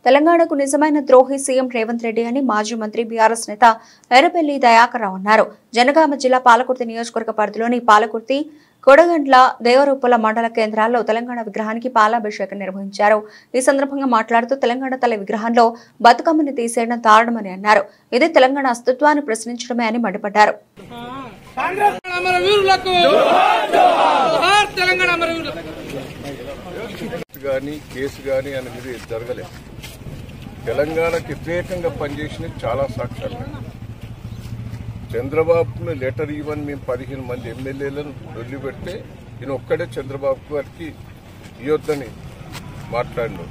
తెలంగాణకు నిజమైన ద్రోహి సీఎం రేవంత్ రెడ్డి అని మాజీ మంత్రి బీఆర్ఎస్ నేత ఎర్రబెల్లి దయాకర్ రావు అన్నారు. జనగామ జిల్లా పాలకుర్తి నియోజకవర్గ పరిధిలోని పాలకుర్తి, కొడగండ్ల, దేవరూపల మండల కేంద్రాల్లో తెలంగాణ విగ్రహానికి పాలాభిషేకం నిర్వహించారు. ఈ సందర్భంగా మాట్లాడుతూ తెలంగాణ తల్లి విగ్రహంలో బతుకమ్మని తీసేయడం దారుణమని అన్నారు. ఇది తెలంగాణ అస్తిత్వాన్ని ప్రశ్నించడమే అని మండిపడ్డారు. తెలంగాణకి వ్యతిరేకంగా పనిచేసిన చాలా సాక్ష్యాలు. చంద్రబాబును లెటర్ ఇవ్వని మేము 15 మంది ఎమ్మెల్యేలను వదిలిపెడితే ఈయన ఒక్కడే చంద్రబాబు గారికి ఇవ్వద్దని మాట్లాడినాం.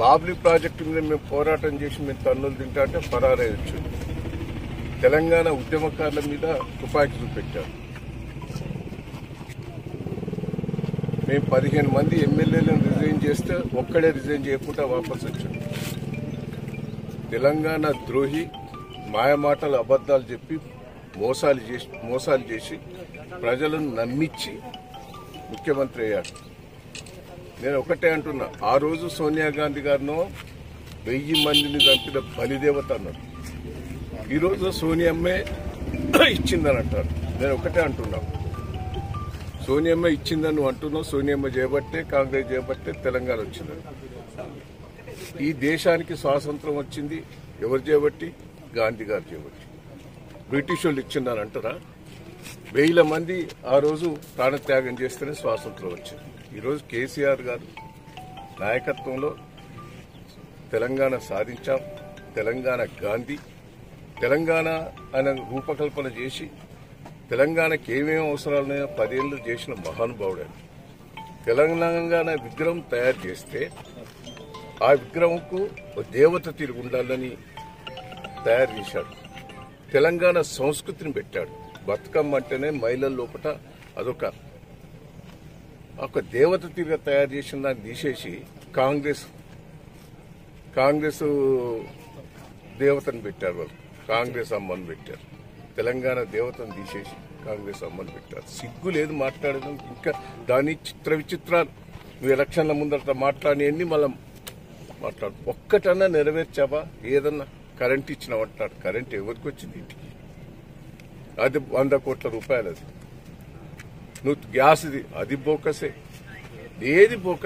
బాబ్లీ ప్రాజెక్టు మీద మేము పోరాటం చేసి మేము తన్నులు తింటా అంటే పరారేయచ్చు. తెలంగాణ ఉద్యమకారుల మీద తుపాకీ చూపెట్టారు. మేము 15 మంది ఎమ్మెల్యేలను రిజైన్ చేస్తే ఒక్కడే రిజైన్ చేయకుండా వాపసు వచ్చాడు. తెలంగాణ ద్రోహి, మాయమాటలు, అబద్దాలు చెప్పి మోసాలు చేసి ప్రజలను నమ్మించి ముఖ్యమంత్రి అయ్యాడు. నేను ఒకటే అంటున్నా, ఆ రోజు సోనియా గాంధీ గారినో 1000 మందిని చంపిన బలిదేవత అన్నారు. ఈరోజు సోనియమ్మే ఇచ్చిందని అంటారు. నేను ఒకటే అంటున్నా, సోనియమ్మ ఇచ్చిందని నువ్వు అంటున్నావు. సోనియమ్మ చేయబట్టే, కాంగ్రెస్ చేయబట్టే తెలంగాణ వచ్చిందని. ఈ దేశానికి స్వాతంత్రం వచ్చింది ఎవరు చేయబట్టి? గాంధీ గారు చేయబట్టి. బ్రిటిష్ వాళ్ళు ఇచ్చిందని అంటారా? 1000 మంది ఆ రోజు ప్రాణత్యాగం చేస్తేనే స్వాతంత్రం వచ్చింది. ఈరోజు కేసీఆర్ గారు నాయకత్వంలో తెలంగాణ సాధించాం. తెలంగాణ గాంధీ, తెలంగాణ అనే రూపకల్పన చేసి తెలంగాణకి ఏమేమి అవసరాలున్నాయో 10 ఏళ్ళు చేసిన మహానుభావుడు. తెలంగాణ విగ్రహం తయారు చేస్తే ఆ విగ్రహంకు దేవత తిరిగి ఉండాలని తయారు చేశాడు. తెలంగాణ సంస్కృతిని పెట్టాడు. బతుకమ్మ అంటేనే మహిళల లోపల అదొక దేవత తిరిగి తయారు చేసిన దాన్ని తీసేసి కాంగ్రెస్ దేవతను పెట్టారు. వాళ్ళు కాంగ్రెస్ అమ్మను పెట్టారు. తెలంగాణ దేవతను తీసేసి కాంగ్రెస్ అమ్మని పెట్టారు. సిగ్గు లేదు మాట్లాడడం. ఇంకా దాని విచిత్రాలు నువ్వు ఎలక్షన్ల ముందట మాట్లాడినవన్నీ మళ్ళీ మాట్లాడు. ఒక్కటన్నా నెరవేర్చావా? ఏదన్నా కరెంట్ ఇచ్చినావంటాడు. కరెంట్ ఎవరికి వచ్చింది ఇంటికి? అది 100 కోట్ల రూపాయలు. అది నువ్వు గ్యాస్ది, అది బోకసే. ఏది బోకస్?